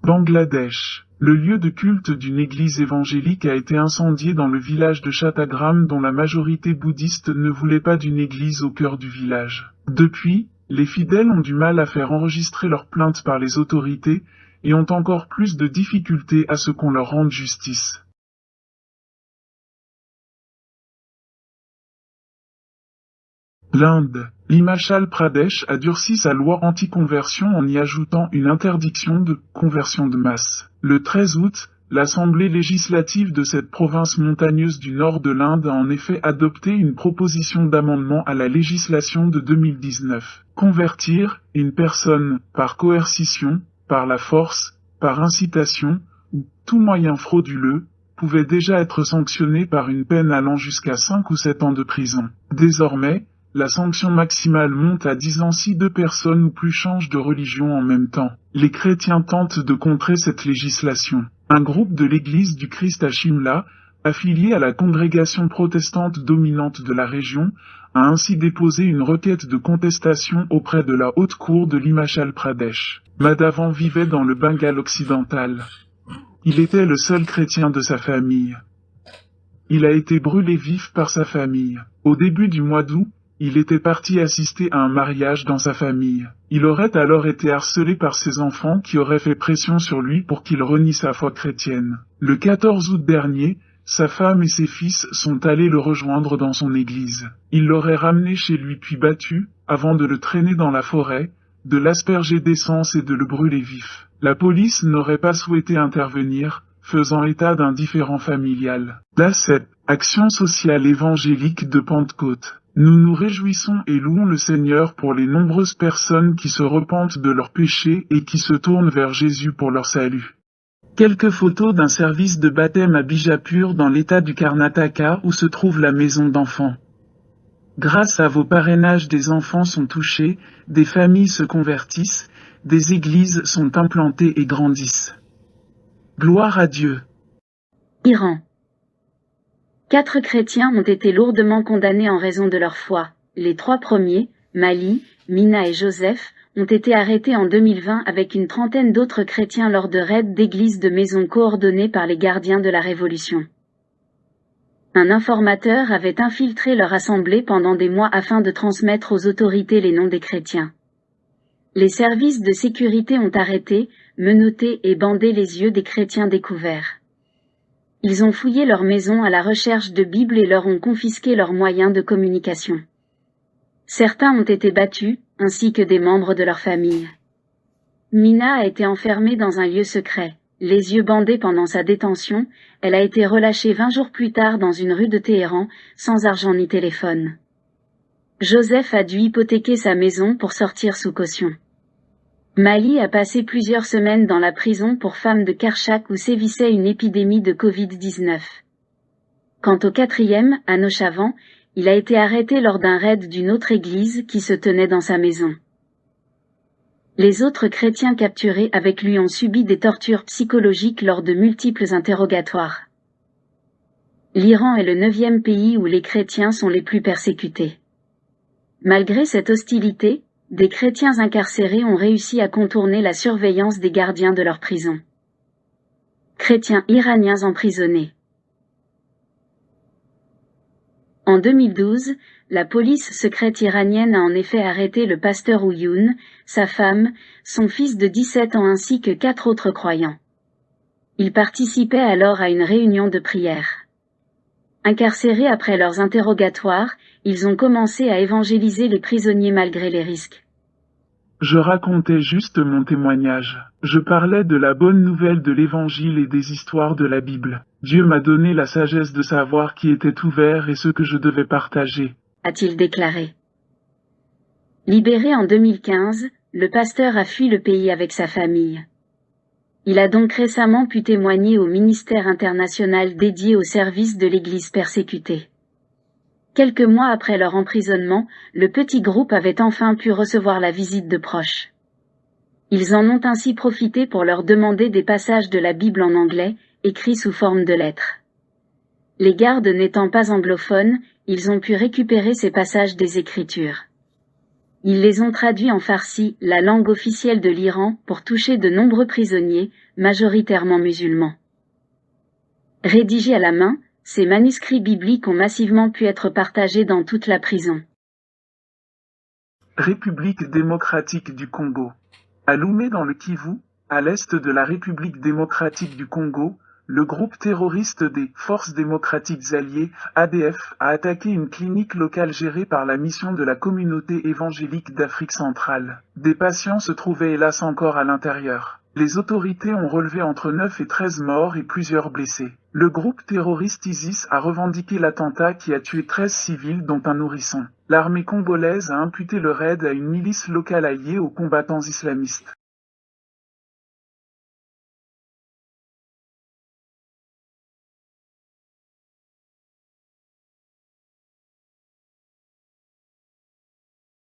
Bangladesh. Le lieu de culte d'une église évangélique a été incendié dans le village de Chattagram dont la majorité bouddhiste ne voulait pas d'une église au cœur du village. Depuis, les fidèles ont du mal à faire enregistrer leurs plaintes par les autorités et ont encore plus de difficultés à ce qu'on leur rende justice. L'Inde. L'Himachal Pradesh a durci sa loi anti-conversion en y ajoutant une interdiction de conversion de masse. Le 13 août, l'Assemblée législative de cette province montagneuse du nord de l'Inde a en effet adopté une proposition d'amendement à la législation de 2019. Convertir une personne par coercition, par la force, par incitation, ou tout moyen frauduleux, pouvait déjà être sanctionné par une peine allant jusqu'à 5 ou 7 ans de prison. Désormais, la sanction maximale monte à 10 ans si 2 personnes ou plus changent de religion en même temps. Les chrétiens tentent de contrer cette législation. Un groupe de l'Église du Christ à Shimla, affilié à la congrégation protestante dominante de la région, a ainsi déposé une requête de contestation auprès de la Haute Cour de l'Himachal Pradesh. Madhavan vivait dans le Bengale occidental. Il était le seul chrétien de sa famille. Il a été brûlé vif par sa famille. Au début du mois d'août, il était parti assister à un mariage dans sa famille. Il aurait alors été harcelé par ses enfants qui auraient fait pression sur lui pour qu'il renie sa foi chrétienne. Le 14 août dernier, sa femme et ses fils sont allés le rejoindre dans son église. Ils l'auraient ramené chez lui puis battu, avant de le traîner dans la forêt, de l'asperger d'essence et de le brûler vif. La police n'aurait pas souhaité intervenir, faisant état d'un différend familial. L'ACEP, Action sociale évangélique de Pentecôte. Nous nous réjouissons et louons le Seigneur pour les nombreuses personnes qui se repentent de leurs péchés et qui se tournent vers Jésus pour leur salut. Quelques photos d'un service de baptême à Bijapur dans l'état du Karnataka où se trouve la maison d'enfants. Grâce à vos parrainages, des enfants sont touchés, des familles se convertissent, des églises sont implantées et grandissent. Gloire à Dieu. Iran. 4 chrétiens ont été lourdement condamnés en raison de leur foi. Les 3 premiers, Mali, Mina et Joseph, ont été arrêtés en 2020 avec une trentaine d'autres chrétiens lors de raids d'églises de maisons coordonnés par les gardiens de la Révolution. Un informateur avait infiltré leur assemblée pendant des mois afin de transmettre aux autorités les noms des chrétiens. Les services de sécurité ont arrêté, menotté et bandé les yeux des chrétiens découverts. Ils ont fouillé leur maison à la recherche de Bibles et leur ont confisqué leurs moyens de communication. Certains ont été battus, ainsi que des membres de leur famille. Mina a été enfermée dans un lieu secret. Les yeux bandés pendant sa détention, elle a été relâchée 20 jours plus tard dans une rue de Téhéran, sans argent ni téléphone. Joseph a dû hypothéquer sa maison pour sortir sous caution. Mali a passé plusieurs semaines dans la prison pour femmes de Karchak où sévissait une épidémie de Covid-19. Quant au 4e, à Nochavan, il a été arrêté lors d'un raid d'une autre église qui se tenait dans sa maison. Les autres chrétiens capturés avec lui ont subi des tortures psychologiques lors de multiples interrogatoires. L'Iran est le 9e pays où les chrétiens sont les plus persécutés. Malgré cette hostilité, des chrétiens incarcérés ont réussi à contourner la surveillance des gardiens de leur prison. Chrétiens iraniens emprisonnés. En 2012, la police secrète iranienne a en effet arrêté le pasteur Ouyoun, sa femme, son fils de 17 ans ainsi que 4 autres croyants. Ils participaient alors à une réunion de prière. Incarcérés après leurs interrogatoires, ils ont commencé à évangéliser les prisonniers malgré les risques. Je racontais juste mon témoignage. Je parlais de la bonne nouvelle de l'Évangile et des histoires de la Bible. Dieu m'a donné la sagesse de savoir qui était ouvert et ce que je devais partager, a-t-il déclaré. Libéré en 2015, le pasteur a fui le pays avec sa famille. Il a donc récemment pu témoigner au ministère international dédié au service de l'Église persécutée. Quelques mois après leur emprisonnement, le petit groupe avait enfin pu recevoir la visite de proches. Ils en ont ainsi profité pour leur demander des passages de la Bible en anglais, écrits sous forme de lettres. Les gardes n'étant pas anglophones, ils ont pu récupérer ces passages des Écritures. Ils les ont traduits en farsi, la langue officielle de l'Iran, pour toucher de nombreux prisonniers, majoritairement musulmans. Rédigés à la main, ces manuscrits bibliques ont massivement pu être partagés dans toute la prison. République démocratique du Congo. À Lomé dans le Kivu, à l'est de la République démocratique du Congo, le groupe terroriste des Forces démocratiques alliées, ADF, a attaqué une clinique locale gérée par la mission de la communauté évangélique d'Afrique centrale. Des patients se trouvaient hélas encore à l'intérieur. Les autorités ont relevé entre 9 et 13 morts et plusieurs blessés. Le groupe terroriste ISIS a revendiqué l'attentat qui a tué 13 civils dont un nourrisson. L'armée congolaise a imputé le raid à une milice locale alliée aux combattants islamistes.